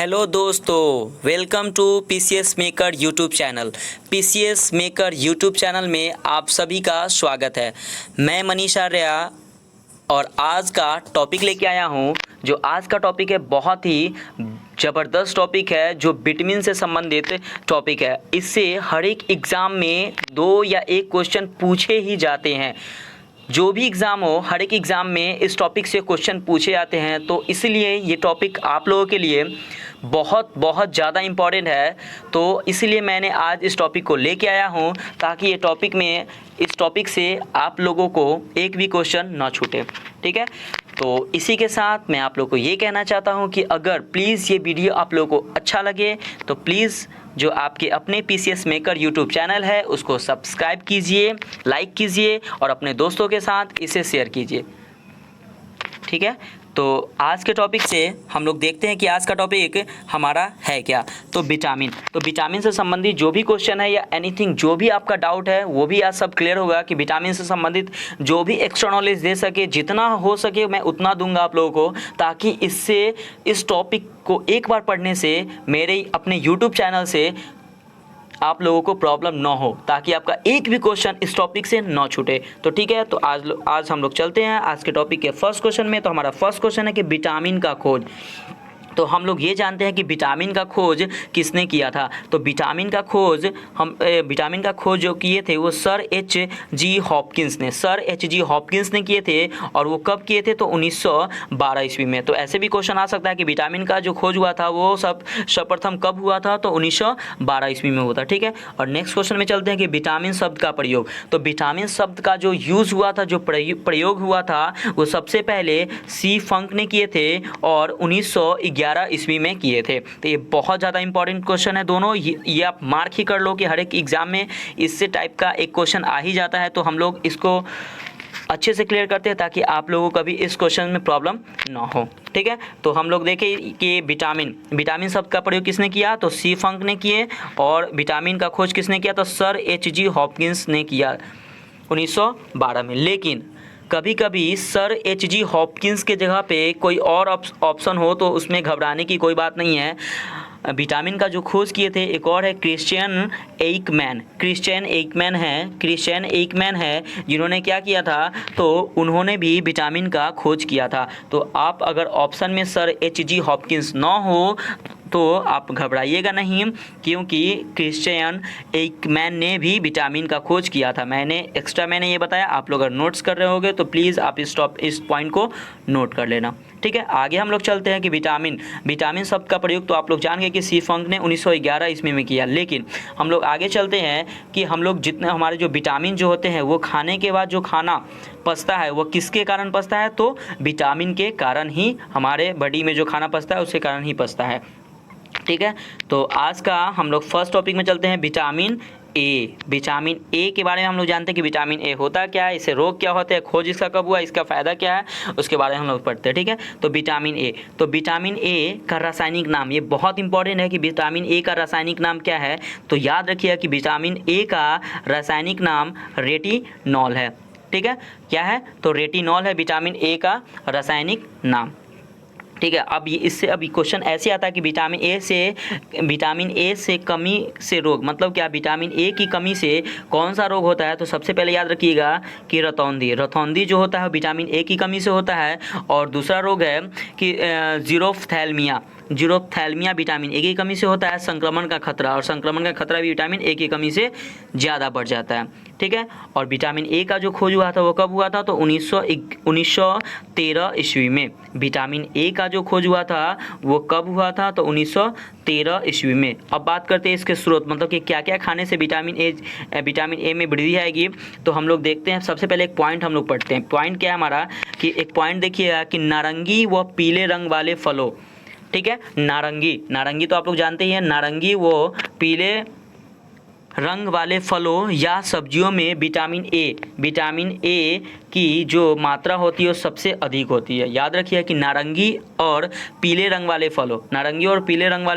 Hello दोस्तों, welcome to PCS maker YouTube channel. PCS maker YouTube channel में आप सभी का स्वागत है। मैं मनीष आर्या और आज का टॉपिक लेके आया हूँ। जो आज का टॉपिक है बहुत ही ज़बरदस्त टॉपिक है, जो विटामिन से संबंधित टॉपिक है। इससे हर एक एग्ज़ाम में 2 या 1 क्वेश्चन पूछे ही जाते हैं। जो भी एग्ज़ाम हो, हर एक एग्ज़ाम में इस टॉपिक से क्वेश्चन पूछे जाते हैं। तो इसलिए ये टॉपिक आप लोगों के लिए बहुत ज़्यादा इम्पॉर्टेंट है। तो इसलिए मैंने आज इस टॉपिक को लेके आया हूँ, ताकि इस टॉपिक से आप लोगों को एक भी क्वेश्चन ना छूटे। ठीक है, तो इसी के साथ मैं आप लोगों को ये कहना चाहता हूँ कि अगर प्लीज़ ये वीडियो आप लोगों को अच्छा लगे तो प्लीज़ जो आपके अपने पीसीएस मेकर यूट्यूब चैनल है उसको सब्सक्राइब कीजिए, लाइक कीजिए और अपने दोस्तों के साथ इसे शेयर कीजिए। ठीक है, तो आज के टॉपिक से हम लोग देखते हैं कि आज का टॉपिक हमारा है क्या। तो विटामिन से संबंधित जो भी क्वेश्चन है या एनीथिंग जो भी आपका डाउट है वो भी आज सब क्लियर होगा। कि विटामिन से संबंधित जो भी एक्स्ट्रा नॉलेज दे सके, जितना हो सके मैं उतना दूंगा आप लोगों को, ताकि इससे इस टॉपिक को एक बार पढ़ने से मेरे अपने यूट्यूब चैनल से आप लोगों को प्रॉब्लम ना हो, ताकि आपका एक भी क्वेश्चन इस टॉपिक से ना छूटे। तो ठीक है, तो आज हम लोग चलते हैं आज के टॉपिक के फर्स्ट क्वेश्चन में। तो हमारा फर्स्ट क्वेश्चन है कि विटामिन का खोज। तो हम लोग ये जानते हैं कि विटामिन का खोज किसने किया था। तो विटामिन का खोज जो किए थे वो सर H.G. हॉपकिंस ने किए थे। और वो कब किए थे? तो 1912 ईस्वी में। तो ऐसे भी क्वेश्चन आ सकता है कि विटामिन का जो खोज हुआ था वो सर्वप्रथम कब हुआ था? तो 1912 ईस्वी में हुआ था। ठीक है, और नेक्स्ट क्वेश्चन में चलते हैं कि विटामिन शब्द का प्रयोग। तो विटामिन शब्द का जो यूज़ हुआ था, जो प्रयोग हुआ था, वो सबसे पहले सी फंक ने किए थे और 1911 ईस्वी में किए थे। तो ये बहुत ज़्यादा इंपॉर्टेंट क्वेश्चन है दोनों। ये आप मार्क ही कर लो कि हर एक एग्जाम में इससे टाइप का एक क्वेश्चन आ ही जाता है। तो हम लोग इसको अच्छे से क्लियर करते हैं ताकि आप लोगों को कभी इस क्वेश्चन में प्रॉब्लम ना हो। ठीक है, तो हम लोग देखें कि विटामिन शब्द का प्रयोग किसने किया? तो सी फंक ने किए। और विटामिन का खोज किसने किया? तो सर H.G. हॉपकिंस ने किया 1912 में। लेकिन कभी कभी सर H.G. हॉपकिंस के जगह पे कोई और ऑप्शन हो तो उसमें घबराने की कोई बात नहीं है। विटामिन का जो खोज किए थे एक और है क्रिश्चियन एइकमैन है जिन्होंने क्या किया था? तो उन्होंने भी विटामिन का खोज किया था। तो आप अगर ऑप्शन में सर H.G. हॉपकिंस ना हो तो आप घबराइएगा नहीं, क्योंकि क्रिश्चियन एइकमैन ने भी विटामिन का खोज किया था। मैंने ये बताया। आप लोग अगर नोट्स कर रहे होगे तो प्लीज़ आप इस पॉइंट को नोट कर लेना। ठीक है, आगे हम लोग चलते हैं कि विटामिन शब्द का प्रयोग तो आप लोग जान गए कि सी फंक ने 1911 ईस्वी में किया। लेकिन हम लोग आगे चलते हैं कि हम लोग जितने हमारे जो विटामिन जो होते हैं वो खाने के बाद जो खाना पचता है वो किसके कारण पचता है? तो विटामिन के कारण ही हमारे बॉडी में जो खाना पचता है उसके कारण ही पचता है। ठीक है, तो आज का हम लोग फर्स्ट टॉपिक में चलते हैं विटामिन ए के बारे में। हम लोग जानते हैं कि विटामिन ए होता क्या है, इससे रोग क्या होते हैं, खोज इसका कब हुआ, इसका फ़ायदा क्या है, उसके बारे में हम लोग पढ़ते हैं। ठीक है, तो विटामिन ए का रासायनिक नाम, ये बहुत इंपॉर्टेंट है कि विटामिन ए का रासायनिक नाम क्या है। तो याद रखिए कि विटामिन ए का रासायनिक नाम रेटिनॉल है। ठीक है, क्या है? तो रेटिनॉल है विटामिन ए का रासायनिक नाम। ठीक है, अब इससे अभी क्वेश्चन ऐसे आता है कि विटामिन ए से कमी से रोग, मतलब क्या? विटामिन ए की कमी से कौन सा रोग होता है? तो सबसे पहले याद रखिएगा कि रतौंधी जो होता है विटामिन ए की कमी से होता है। और दूसरा रोग है कि जीरोफ्थैल्मिया विटामिन ए की कमी से होता है। संक्रमण का खतरा भी विटामिन ए की कमी से ज़्यादा बढ़ जाता है। ठीक है, और विटामिन ए का जो खोज हुआ था वो कब हुआ था? तो 1913 ईस्वी में। विटामिन ए का जो खोज हुआ था वो कब हुआ था? तो 1913 ईस्वी में। अब बात करते हैं इसके स्रोत, मतलब कि क्या क्या खाने से विटामिन ए में वृद्धि आएगी। तो हम लोग देखते हैं, सबसे पहले एक पॉइंट हम लोग पढ़ते हैं। पॉइंट क्या है हमारा? कि एक पॉइंट देखिएगा कि नारंगी व पीले रंग वाले फलों। ठीक है, नारंगी तो आप लोग जानते ही हैं। नारंगी वो पीले रंग वाले फलों या सब्जियों में विटामिन ए की जो मात्रा होती है वो सबसे अधिक होती है। याद रखिए कि नारंगी और पीले रंग वाले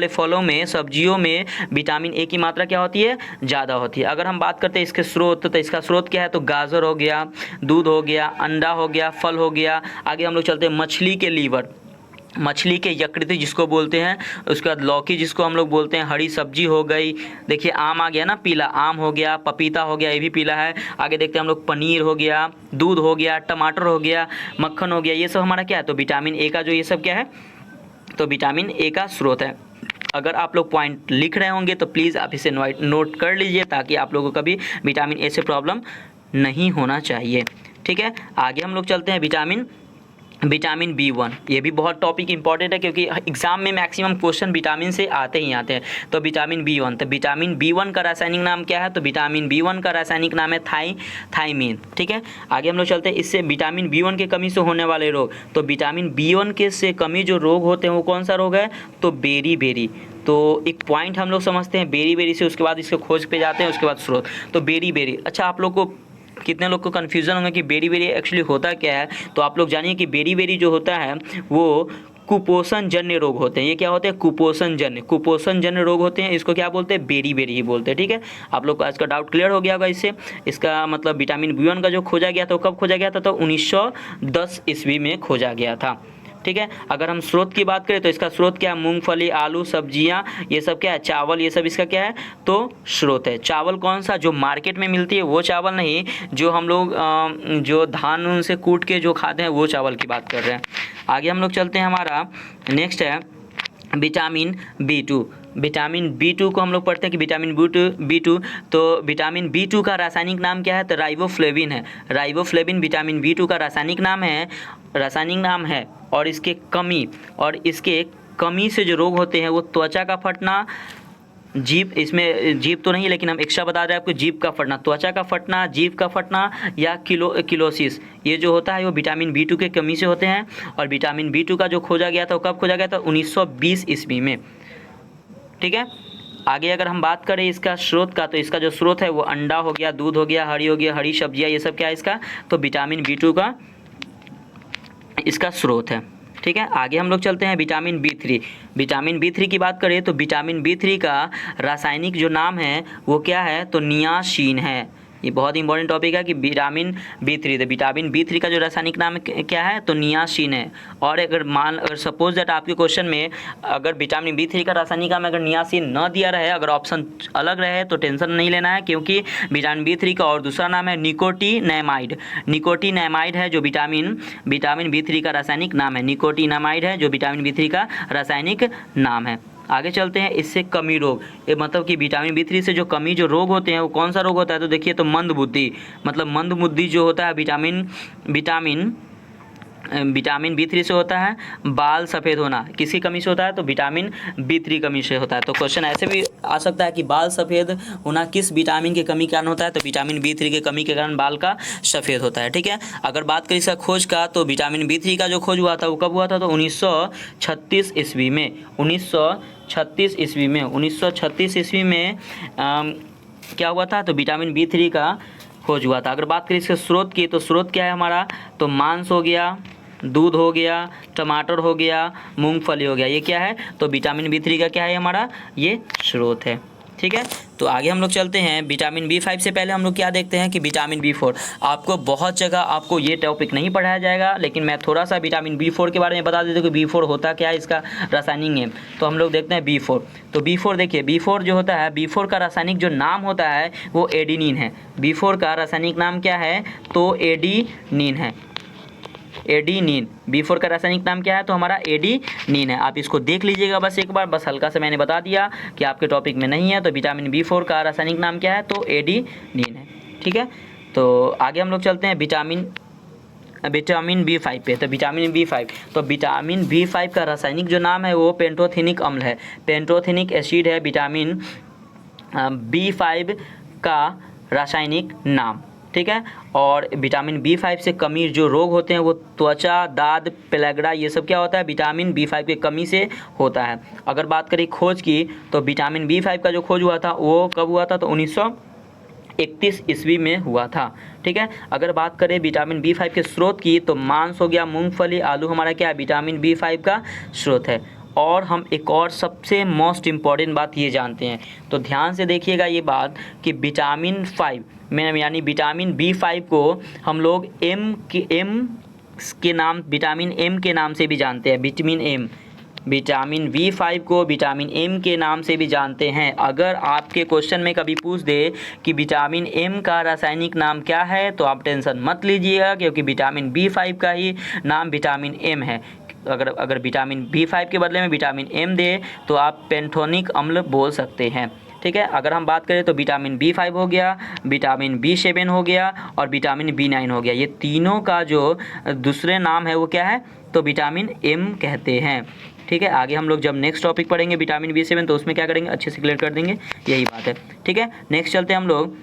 फलों में, सब्जियों में विटामिन ए की मात्रा क्या होती है? ज़्यादा होती है। अगर हम बात करते हैं इसके स्रोत, तो इसका स्रोत क्या है? तो गाजर हो गया, दूध हो गया, अंडा हो गया, फल हो गया। आगे हम लोग चलते हैं मछली के लीवर। मछली के यकृत जिसको बोलते हैं, उसके बाद लौकी जिसको हम लोग बोलते हैं, हरी सब्जी हो गई, देखिए आम आ गया ना पीला, आम हो गया, पपीता हो गया, ये भी पीला है। आगे देखते हैं हम लोग, पनीर हो गया, दूध हो गया, टमाटर हो गया, मक्खन हो गया, ये सब हमारा क्या है, तो विटामिन ए का जो ये सब क्या है, तो विटामिन ए का स्रोत है। अगर आप लोग पॉइंट लिख रहे होंगे तो प्लीज़ आप इसे नोट कर लीजिए, ताकि आप लोगों को कभी विटामिन ए से प्रॉब्लम नहीं होना चाहिए। ठीक है, आगे हम लोग चलते हैं विटामिन बी1। ये भी बहुत टॉपिक इंपॉर्टेंट है, क्योंकि एग्जाम में मैक्सिमम क्वेश्चन विटामिन से आते ही आते हैं। तो विटामिन बी1, तो विटामिन बी1 का रासायनिक नाम क्या है, तो विटामिन बी1 का रासायनिक नाम है थाइमीन। ठीक है, आगे हम लोग चलते हैं, इससे विटामिन बी1 की कमी से होने वाले रोग। तो विटामिन बी1 के से कमी जो रोग होते हैं वो कौन सा रोग है, तो बेरी। तो एक पॉइंट हम लोग समझते हैं बेरी से, उसके बाद इसके खोज पे जाते हैं, उसके बाद स्रोत। तो बेरी, अच्छा आप लोग को, कितने लोग को कन्फ्यूज़न होगा कि बेरी एक्चुअली होता क्या है। तो आप लोग जानिए कि बेरी जो होता है वो कुपोषण जन्य रोग होते हैं। ये क्या होते हैं, कुपोषण जन्य रोग होते हैं। इसको क्या बोलते हैं, बेरी ही बोलते हैं। ठीक है, आप लोग को आज का डाउट क्लियर हो गया होगा इससे। इसका मतलब विटामिन बी1 का जो खोजा गया था, कब खोजा गया था, तो 1910 ईस्वी में खोजा गया था। ठीक है, अगर हम स्रोत की बात करें तो इसका स्रोत क्या है, मूंगफली, आलू, सब्जियां, ये सब क्या है, चावल, ये सब इसका क्या है, तो स्रोत है। चावल कौन सा, जो मार्केट में मिलती है वो चावल नहीं, जो हम लोग जो धान से कूट के जो खाते हैं वो चावल की बात कर रहे हैं। आगे हम लोग चलते हैं, हमारा नेक्स्ट है विटामिन बी2। विटामिन बी2 को हम लोग पढ़ते हैं कि विटामिन बी2, तो विटामिन बी2 का रासायनिक नाम क्या है, तो राइबोफ्लेविन है। राइबोफ्लेविन विटामिन बी2 का रासायनिक नाम है। और इसके कमी से जो रोग होते हैं वो त्वचा का फटना, इसमें जीभ तो नहीं, लेकिन हम एक्स्ट्रा बता रहे हैं आपको, जीभ का फटना, त्वचा का फटना, जीभ का फटना या किलोसिस, ये जो होता है वो विटामिन बी2 के कमी से होते हैं। और विटामिन बी2 का जो खोजा गया था वो कब खोजा गया था, 1920 ईस्वी में। ठीक है, आगे अगर हम बात करें इसका स्रोत का, तो इसका जो स्रोत है वो अंडा हो गया, दूध हो गया, हरी सब्जियां, ये सब क्या है इसका, तो विटामिन बी2 का इसका स्रोत है। ठीक है, आगे हम लोग चलते हैं विटामिन बी3। विटामिन बी3 की बात करें तो विटामिन बी3 का रासायनिक जो नाम है वो क्या है, तो नियासिन है। ये बहुत इंपॉर्टेंट टॉपिक है कि विटामिन बी3, तो विटामिन बी3 का जो रासायनिक नाम क्या है, तो नियासिन है। और अगर सपोज दैट आपके क्वेश्चन में अगर विटामिन बी3 का रासायनिक नाम अगर नियासिन न दिया रहे, अगर ऑप्शन अलग रहे, तो टेंशन नहीं लेना है, क्योंकि विटामिन बी3 का और दूसरा नाम है निकोटिनैमाइड है, जो विटामिन बी3 का रासायनिक नाम है। निकोटिनैमाइड है जो विटामिन बी3 का रासायनिक नाम है। आगे चलते हैं, इससे कमी रोग, ये मतलब कि विटामिन बी3 से जो कमी जो रोग होते हैं वो कौन सा रोग होता है, तो देखिए, तो मंद बुद्धि जो होता है विटामिन बी3 से होता है। बाल सफ़ेद होना किसकी कमी से होता है, तो विटामिन बी3 कमी से होता है। तो क्वेश्चन ऐसे भी आ सकता है कि बाल सफ़ेद होना किस विटामिन की कमी के कारण होता है, तो विटामिन बी3 की कमी के कारण बाल का सफ़ेद होता है। ठीक है, अगर बात करें इसका खोज का, तो विटामिन बी3 का जो खोज हुआ था वो कब हुआ था, तो 1936 ईस्वी में। 1936 ईस्वी में क्या हुआ था, तो विटामिन बी3 का खोज हुआ था। अगर बात करें इसके स्रोत की, तो स्रोत क्या है हमारा, तो मांस हो गया, दूध हो गया, टमाटर हो गया, मूंगफली हो गया, ये क्या है, तो विटामिन बी3 का क्या है हमारा, ये स्रोत है। ठीक है, तो आगे हम लोग चलते हैं विटामिन बी5 से पहले हम लोग क्या देखते हैं कि विटामिन बी4। आपको बहुत जगह आपको ये टॉपिक नहीं पढ़ाया जाएगा, लेकिन मैं थोड़ा सा विटामिन बी4 के बारे में बता देता हूँ कि बी4 होता क्या है, इसका रासायनिक नेम। तो हम लोग देखते हैं बी4। तो बी4 देखिए, बी4 जो होता है, बी4 का रासायनिक जो नाम होता है वो एडिनिन है। बी4 का रासायनिक नाम क्या है, तो एडिनिन है। एडिनिन, बी4 का रासायनिक नाम क्या है, तो हमारा एडिनिन है। आप इसको देख लीजिएगा बस एक बार, बस हल्का सा मैंने बता दिया कि आपके टॉपिक में नहीं है। तो विटामिन बी4 का रासायनिक नाम क्या है, तो एडिनिन है। ठीक है, तो आगे हम लोग चलते हैं विटामिन बी5 पे। तो विटामिन बी5 का रासायनिक जो नाम है वो पेंटोथेनिक अम्ल है, पेंटोथेनिक एसिड है विटामिन बी5 का रासायनिक नाम। ठीक है, और विटामिन बी5 से कमी जो रोग होते हैं वो त्वचा, दाद, पेलैग्रा, ये सब क्या होता है, विटामिन बी5 की कमी से होता है। अगर बात करें खोज की, तो विटामिन बी5 का जो खोज हुआ था वो कब हुआ था, तो 1931 ईस्वी में हुआ था। ठीक है, अगर बात करें विटामिन बी5 के स्रोत की, तो मांस हो गया, मूंगफली, आलू हमारा क्या है, विटामिन बी5 का स्रोत है। और हम एक और सबसे मोस्ट इम्पॉर्टेंट बात ये जानते हैं, तो ध्यान से देखिएगा ये बात कि विटामिन 5 में यानी विटामिन बी5 को हम लोग के नाम, विटामिन एम के नाम से भी जानते हैं, विटामिन एम, विटामिन B5 को विटामिन एम के नाम से भी जानते हैं। अगर आपके क्वेश्चन में कभी पूछ दे कि विटामिन एम का रासायनिक नाम क्या है, तो आप टेंशन मत लीजिएगा, क्योंकि विटामिन B5 का ही नाम विटामिन एम है। अगर विटामिन B5 के बदले में विटामिन एम दे तो आप पेंटोनिक अम्ल बोल सकते हैं। ठीक है, अगर हम बात करें तो विटामिन B5 हो गया, विटामिन B7 हो गया और विटामिन B9 हो गया। ये तीनों का जो दूसरे नाम है वो क्या है, तो विटामिन एम कहते हैं। ठीक है, आगे हम लोग जब नेक्स्ट टॉपिक पढ़ेंगे विटामिन B7 तो उसमें क्या करेंगे, अच्छे से क्लियर कर देंगे, यही बात है। ठीक है, नेक्स्ट चलते हैं हम लोग।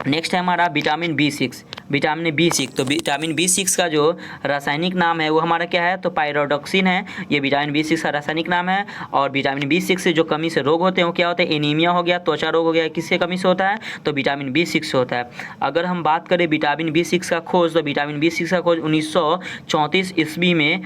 नेक्स्ट है हमारा विटामिन B6। विटामिन B6, तो विटामिन B6 का जो रासायनिक नाम है वो हमारा क्या है, तो पायरोडॉक्सिन है। ये विटामिन B6 का रासायनिक नाम है। और विटामिन B6 से जो कमी से रोग होते हैं वो क्या होते हैं, एनीमिया हो गया, त्वचा रोग हो गया, किससे कमी से होता है, तो विटामिन B6 से होता है। अगर हम बात करें विटामिन B6 का खोज, तो विटामिन B6 का खोज 1934 ईस्वी में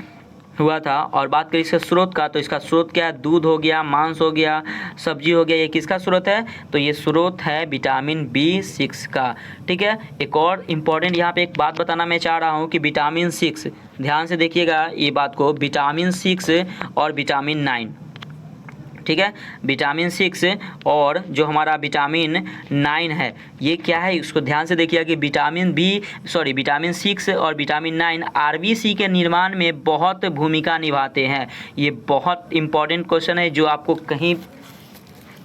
हुआ था। और बात करें इसके स्रोत का, तो इसका स्रोत क्या है, दूध हो गया, मांस हो गया, सब्जी हो गया, ये किसका स्रोत है, तो ये स्रोत है विटामिन B6 का। ठीक है, एक और इम्पॉर्टेंट यहाँ पे एक बात बताना मैं चाह रहा हूँ कि विटामिन 6, ध्यान से देखिएगा ये बात को, विटामिन 6 और विटामिन 9, ठीक है, विटामिन 6 और जो हमारा विटामिन 9 है ये क्या है, इसको ध्यान से देखिए कि विटामिन 6 और विटामिन 9 आरबीसी के निर्माण में बहुत भूमिका निभाते हैं। ये बहुत इंपॉर्टेंट क्वेश्चन है जो आपको कहीं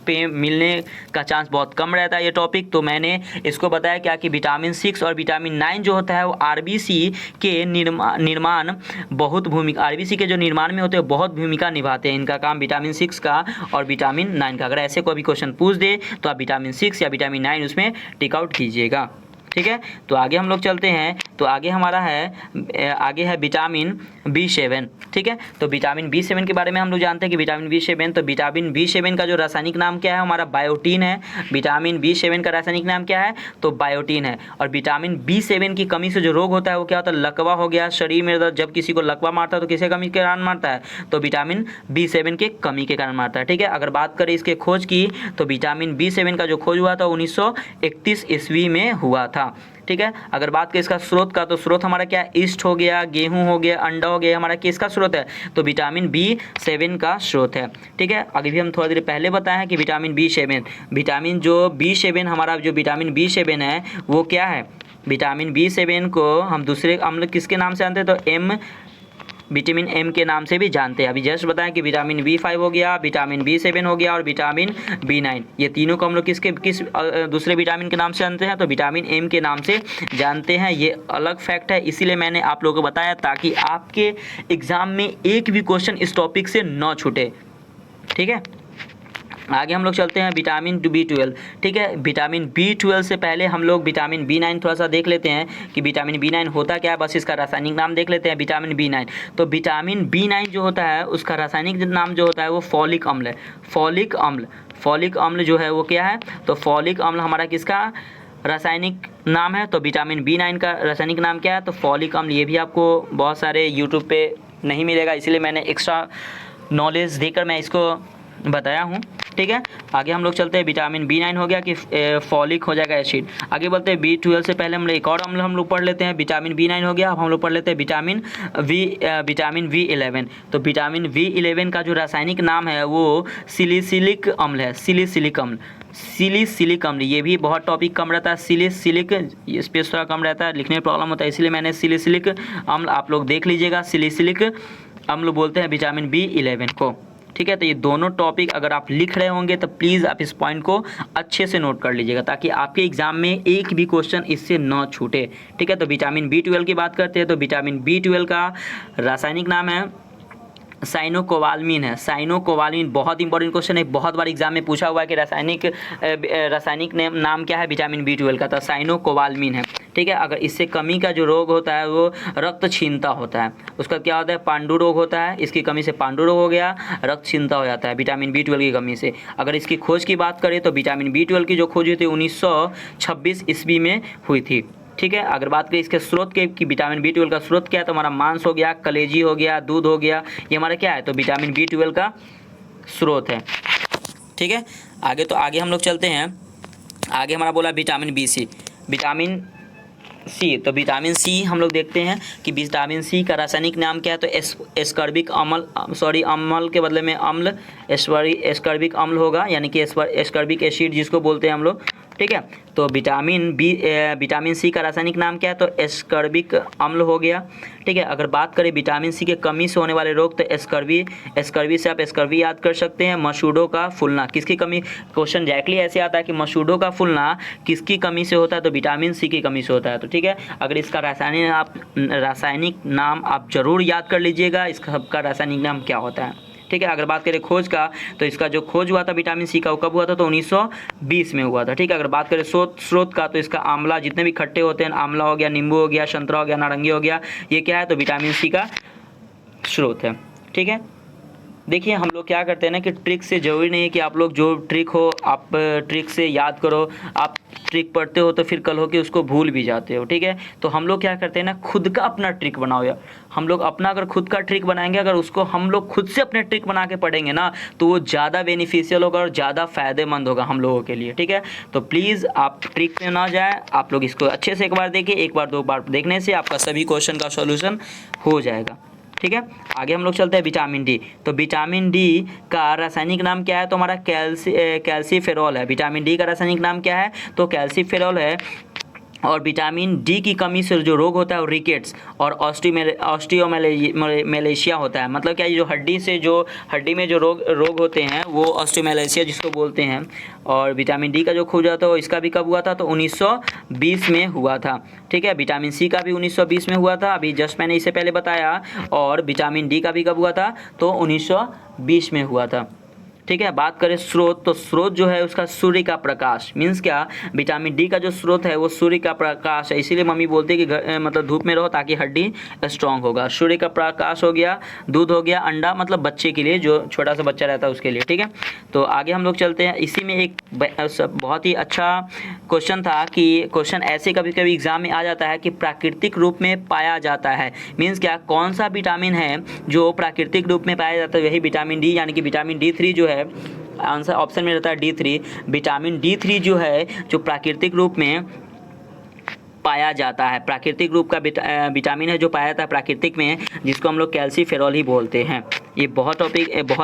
पे मिलने का चांस बहुत कम रहता है ये टॉपिक। तो मैंने इसको बताया क्या कि विटामिन 6 और विटामिन 9 जो होता है वो आरबीसी के निर्माण बहुत भूमिका, आरबीसी के जो निर्माण में होते हैं बहुत भूमिका निभाते हैं। इनका काम विटामिन 6 का और विटामिन 9 का। अगर ऐसे कोई भी क्वेश्चन पूछ दे तो आप विटामिन 6 या विटामिन 9 उसमें टिक आउट कीजिएगा। ठीक है, तो आगे हम लोग चलते हैं। तो आगे हमारा है विटामिन B7। ठीक है, तो विटामिन B7 के बारे में हम लोग जानते हैं कि विटामिन B7, तो विटामिन B7 का जो रासायनिक नाम क्या है, हमारा बायोटीन है। विटामिन B7 का रासायनिक नाम क्या है, तो बायोटीन है। और विटामिन B7 की कमी से जो रोग होता है वो क्या होता है, लकवा हो गया, शरीर में दर्द। जब किसी को लकवा मारता है तो किसके कमी के कारण मारता है, तो विटामिन B7 के कमी के कारण मारता है। ठीक है, अगर बात करें इसके खोज की, तो विटामिन B7 का जो खोज हुआ था 1931 ईस्वी में हुआ था। ठीक है, अगर बात करें इसका स्रोत का, तो स्रोत हमारा क्या है, ईस्ट हो गया, गेहूं हो गया, अंडा हो गया, हमारा किसका स्रोत है, तो विटामिन B7 का स्रोत है। ठीक है, अभी भी हम थोड़ा देर पहले बताए हैं कि विटामिन B7 हमारा जो विटामिन B7 है वो क्या है, विटामिन B7 को हम दूसरे अम्ल किसके नाम से जानते हैं, तो विटामिन एम के नाम से भी जानते हैं। अभी जस्ट बताएं कि विटामिन B5 हो गया, विटामिन B7 हो गया और विटामिन B9, ये तीनों को हम लोग किस दूसरे विटामिन के नाम से जानते हैं, तो विटामिन एम के नाम से जानते हैं। ये अलग फैक्ट है, इसीलिए मैंने आप लोगों को बताया ताकि आपके एग्ज़ाम में एक भी क्वेश्चन इस टॉपिक से न छूटे। ठीक है, आगे हम लोग चलते हैं विटामिन B12। ठीक है, विटामिन B12 से पहले हम लोग विटामिन B9 थोड़ा सा देख लेते हैं कि विटामिन B9 होता क्या है, बस इसका रासायनिक नाम देख लेते हैं। विटामिन B9, तो विटामिन B9 जो होता है उसका रासायनिक नाम जो होता है वो फॉलिक अम्ल है। फॉलिक अम्ल जो है वो क्या है, तो फॉलिक अम्ल हमारा किसका रासायनिक नाम है, तो विटामिन B9 का रासायनिक नाम क्या है, तो फॉलिक अम्ल। ये भी आपको बहुत सारे यूट्यूब पे नहीं मिलेगा, इसीलिए मैंने एक्स्ट्रा नॉलेज देकर मैं इसको बताया हूँ। ठीक है, आगे हम लोग चलते हैं। विटामिन B9 हो गया कि फॉलिक हो जाएगा एसिड। आगे बढ़ते हैं B12 से पहले हम लोग एक और अम्ल हम लोग पढ़ लेते हैं। विटामिन B9 हो गया, अब हम लोग पढ़ लेते हैं विटामिन V11। तो विटामिन V11 का जो रासायनिक नाम है वो सिलिसिलिक अम्ल है। सिलिसिलिक अम्ल, ये भी बहुत टॉपिक कम रहता है। सिलिसिलिक स्पेस थोड़ा कम रहता है, लिखने में प्रॉब्लम होता है, इसलिए मैंने सिलिसिलिक अम्ल आप लोग देख लीजिएगा। सिलिसिलिक अम्ल बोलते हैं विटामिन B11 को। ठीक है, तो ये दोनों टॉपिक अगर आप लिख रहे होंगे तो प्लीज़ आप इस पॉइंट को अच्छे से नोट कर लीजिएगा ताकि आपके एग्जाम में एक भी क्वेश्चन इससे न छूटे। ठीक है, तो विटामिन B12 की बात करते हैं। तो विटामिन B12 का रासायनिक नाम है साइनोकोबालामिन है। साइनोकोबालामिन बहुत इंपॉर्टेंट क्वेश्चन है, बहुत बार एग्जाम में पूछा हुआ है कि रासायनिक नाम क्या है विटामिन B12 का, तो साइनोकोबालामिन है। ठीक है, अगर इससे कमी का जो रोग होता है वो रक्त छीनता होता है, उसका क्या होता है, पांडु रोग होता है। इसकी कमी से पांडु रोग हो गया, रक्त छीनता हो जाता है विटामिन B12 की कमी से। अगर इसकी खोज की बात करें तो विटामिन B12 की जो खोज हुई थी 1926 ईस्वी में हुई थी। ठीक है, अगर बात करें इसके स्रोत के कि विटामिन B12 का स्रोत क्या है, तो हमारा मांस हो गया, कलेजी हो गया, दूध हो गया, ये हमारा क्या है, तो विटामिन B12 का स्रोत है। ठीक है, आगे हम लोग चलते हैं। आगे हमारा बोला विटामिन B6। विटामिन सी, तो विटामिन सी हम लोग देखते हैं कि विटामिन सी का रासायनिक नाम क्या है, तो एस्कॉर्बिक अम्ल के बदले में अम्ल एस्कॉर्बिक अम्ल होगा, यानी कि एस्कॉर्बिक एसिड जिसको बोलते हैं हम लोग, ठीक है। तो विटामिन सी का रासायनिक नाम क्या है, तो एस्कॉर्बिक अम्ल हो गया, ठीक है। अगर बात करें विटामिन सी के कमी से होने वाले रोग, तो एस्कर्वी से आप एस्कर्वी याद कर सकते हैं। मसूड़ों का फूलना किसकी कमी, क्वेश्चन डायरेक्टली ऐसे आता है कि मसूड़ों का फूलना किसकी कमी से होता है, तो विटामिन सी की कमी से होता है, तो ठीक है। अगर इसका रासायनिक नाम आप जरूर याद कर लीजिएगा, इसका सबका रासायनिक नाम क्या होता है, ठीक है। अगर बात करें खोज का, तो इसका जो खोज हुआ था विटामिन सी का वो कब हुआ था, तो 1920 में हुआ था, ठीक है। अगर बात करें स्रोत का, तो इसका आंवला, जितने भी खट्टे होते हैं, आंवला हो गया, नींबू हो गया, संतरा हो गया, नारंगी हो गया, ये क्या है, तो विटामिन सी का स्रोत है, ठीक है। देखिए हम लोग क्या करते हैं ना कि ट्रिक से ज़रूरी नहीं है कि आप लोग जो ट्रिक हो आप ट्रिक से याद करो, आप ट्रिक पढ़ते हो तो फिर कल हो के उसको भूल भी जाते हो, ठीक है। तो हम लोग क्या करते हैं ना, खुद का अपना ट्रिक बनाओ यार। हम लोग अपना अगर खुद का ट्रिक बनाएंगे, अगर उसको हम लोग खुद से अपने ट्रिक बना के पढ़ेंगे ना, तो वो ज़्यादा बेनिफिशियल होगा और ज़्यादा फ़ायदेमंद होगा हम लोगों के लिए, ठीक है। तो प्लीज़ आप ट्रिक में ना जाए, आप लोग इसको अच्छे से एक बार देखिए, एक बार दो बार देखने से आपका सभी क्वेश्चन का सॉल्यूशन हो जाएगा, ठीक है। आगे हम लोग चलते हैं विटामिन डी। तो विटामिन डी का रासायनिक नाम क्या है, तो हमारा कैल्सीफेरॉल है। विटामिन डी का रासायनिक नाम क्या है, तो कैल्सीफेरॉल है। और विटामिन डी की कमी से जो रोग होता है वो रिकेट्स और ऑस्टियोमेलेशिया होता है। मतलब क्या, ये जो हड्डी में जो रोग होते हैं वो ऑस्टियोमेलेशिया जिसको बोलते हैं। और विटामिन डी का जो खोज हुआ था वो इसका भी कब हुआ था, तो 1920 में हुआ था, ठीक है। विटामिन सी का भी 1920 में हुआ था, अभी जस्ट मैंने इससे पहले बताया। और विटामिन डी का भी कब हुआ था, तो 1920 में हुआ था, ठीक है। बात करें स्रोत, तो स्रोत जो है उसका सूर्य का प्रकाश, मीन्स क्या, विटामिन डी का जो स्रोत है वो सूर्य का प्रकाश है। इसीलिए मम्मी बोलती है कि मतलब धूप में रहो ताकि हड्डी स्ट्रांग होगा। सूर्य का प्रकाश हो गया, दूध हो गया, अंडा मतलब बच्चे के लिए, जो छोटा सा बच्चा रहता है उसके लिए, ठीक है। तो आगे हम लोग चलते हैं। इसी में एक बहुत ही अच्छा क्वेश्चन था कि क्वेश्चन ऐसे कभी कभी एग्जाम में आ जाता है कि प्राकृतिक रूप में पाया जाता है, मीन्स क्या, कौन सा विटामिन है जो प्राकृतिक रूप में पाया जाता है, वही विटामिन डी, यानी कि विटामिन डी3 जो है, आंसर ऑप्शन में रहता है डी3। विटामिन डी3 जो है जो प्राकृतिक रूप में पाया जाता है, प्राकृतिक रूप का विटामिन है जो पाया जाता है प्राकृतिक में, जिसको हम लोग कैल्सीफेरॉल ही बोलते हैं। ये बहुत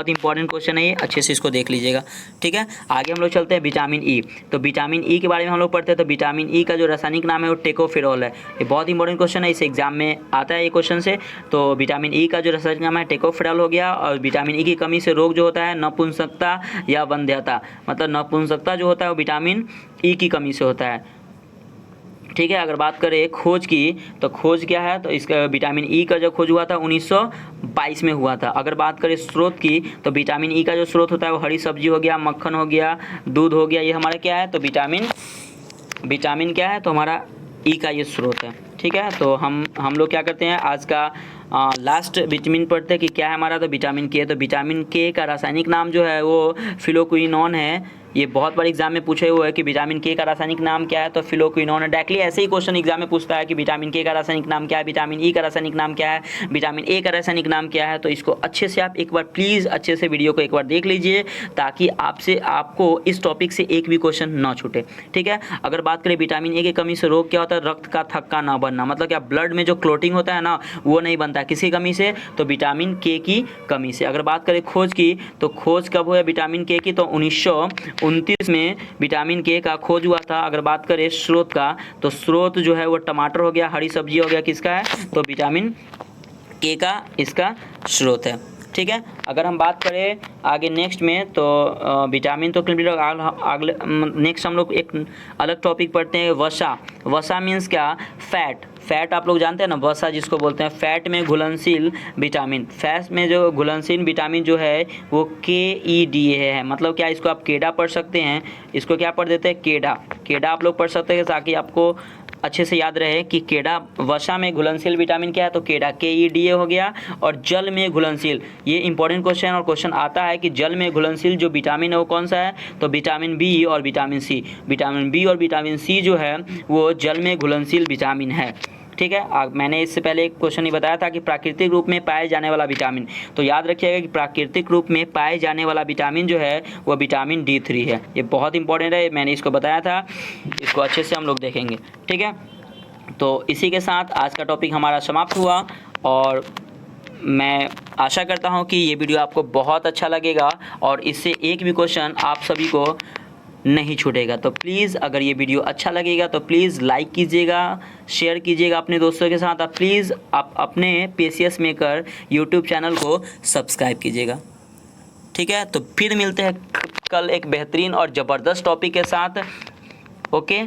इंपॉर्टेंट क्वेश्चन है, ये अच्छे से इसको देख लीजिएगा, ठीक है। आगे हम लोग चलते हैं विटामिन ई। तो विटामिन ई के बारे में हम लोग पढ़ते हैं। तो विटामिन ई का जो रासायनिक नाम है वो टेकोफेरॉल है। ये बहुत इंपॉर्टेंट क्वेश्चन है, इस एग्जाम में आता है ये क्वेश्चन से। तो विटामिन ई का जो रासायनिक नाम है टेकोफेरॉल हो गया। और विटामिन ई की कमी से रोग जो होता है नपुंसकता या वंध्यता, मतलब नपुंसकता जो होता है वो विटामिन ई की कमी से होता है, ठीक है। अगर बात करें खोज की, तो खोज क्या है, तो इसका विटामिन ई का जो खोज हुआ था 1922 में हुआ था। अगर बात करें स्रोत की, तो विटामिन ई का जो स्रोत होता है वो हरी सब्जी हो गया, मक्खन हो गया, दूध हो गया, ये हमारा क्या है, तो विटामिन क्या है, तो हमारा ई का ये स्रोत है, ठीक है। तो हम लोग क्या करते हैं, आज का लास्ट विटामिन पढ़ते हैं कि क्या है हमारा, तो विटामिन के। तो विटामिन के का रासायनिक नाम जो है वो फिलोक्विनोन है। ये बहुत बार एग्जाम में पूछे हुए है कि विटामिन के का रासायनिक नाम क्या है, तो फिलोक्विनोन है। डायरेक्टली ऐसे ही क्वेश्चन एग्जाम में पूछता है कि विटामिन के का रासायनिक नाम क्या है, विटामिन ई का रासायनिक नाम क्या है, विटामिन ए का रासायनिक नाम क्या है। तो इसको अच्छे से आप एक बार प्लीज़ अच्छे से वीडियो को एक बार देख लीजिए, ताकि आपको इस टॉपिक से एक भी क्वेश्चन ना छूटे, ठीक है। अगर बात करें विटामिन ए की कमी से रोग क्या होता है, रक्त का थक्का ना बनना, मतलब क्या, ब्लड में जो क्लोटिंग होता है ना वो नहीं बनता, किसी कमी से, तो विटामिन के की कमी से। अगर बात करें खोज की, तो खोज कब हुआ विटामिन के की, तो 1929 में विटामिन के का खोज हुआ था। अगर बात करें स्रोत का, तो स्रोत जो है वो टमाटर हो गया, हरी सब्जी हो गया, किसका है, तो विटामिन के का इसका स्रोत है, ठीक है। अगर हम बात करें आगे नेक्स्ट में, तो विटामिन तो क्लियर, अगले नेक्स्ट हम लोग एक अलग टॉपिक पढ़ते हैं, वसा। वसा मीन्स क्या, फैट आप लोग जानते हैं ना, वसा जिसको बोलते हैं। फैट में घुलनशील विटामिन, फैट में जो घुलनशील विटामिन जो है वो KEDA है। मतलब क्या, इसको आप केडा पढ़ सकते हैं, इसको क्या पढ़ देते हैं, केडा आप लोग पढ़ सकते हैं, ताकि आपको अच्छे से याद रहे कि केडा, वसा में घुलनशील विटामिन क्या है, तो केडा KEDA हो गया। और जल में घुलनशील, ये इंपॉर्टेंट क्वेश्चन है, और क्वेश्चन आता है कि जल में घुलनशील जो विटामिन है वो कौन सा है, तो विटामिन बी और विटामिन सी। विटामिन बी और विटामिन सी जो है वो जल में घुलनशील विटामिन है, ठीक है। मैंने इससे पहले एक क्वेश्चन ही बताया था कि प्राकृतिक रूप में पाए जाने वाला विटामिन, तो याद रखिएगा कि प्राकृतिक रूप में पाए जाने वाला विटामिन जो है वो विटामिन D3 है। ये बहुत इंपॉर्टेंट है, मैंने इसको बताया था, इसको अच्छे से हम लोग देखेंगे, ठीक है। तो इसी के साथ आज का टॉपिक हमारा समाप्त हुआ और मैं आशा करता हूं कि ये वीडियो आपको बहुत अच्छा लगेगा और इससे एक भी क्वेश्चन आप सभी को नहीं छूटेगा। तो प्लीज़ अगर ये वीडियो अच्छा लगेगा तो प्लीज़ लाइक कीजिएगा, शेयर कीजिएगा अपने दोस्तों के साथ। आप प्लीज़ आप अपने पीसीएस मेकर यूट्यूब चैनल को सब्सक्राइब कीजिएगा। ठीक है, तो फिर मिलते हैं कल एक बेहतरीन और ज़बरदस्त टॉपिक के साथ। ओके।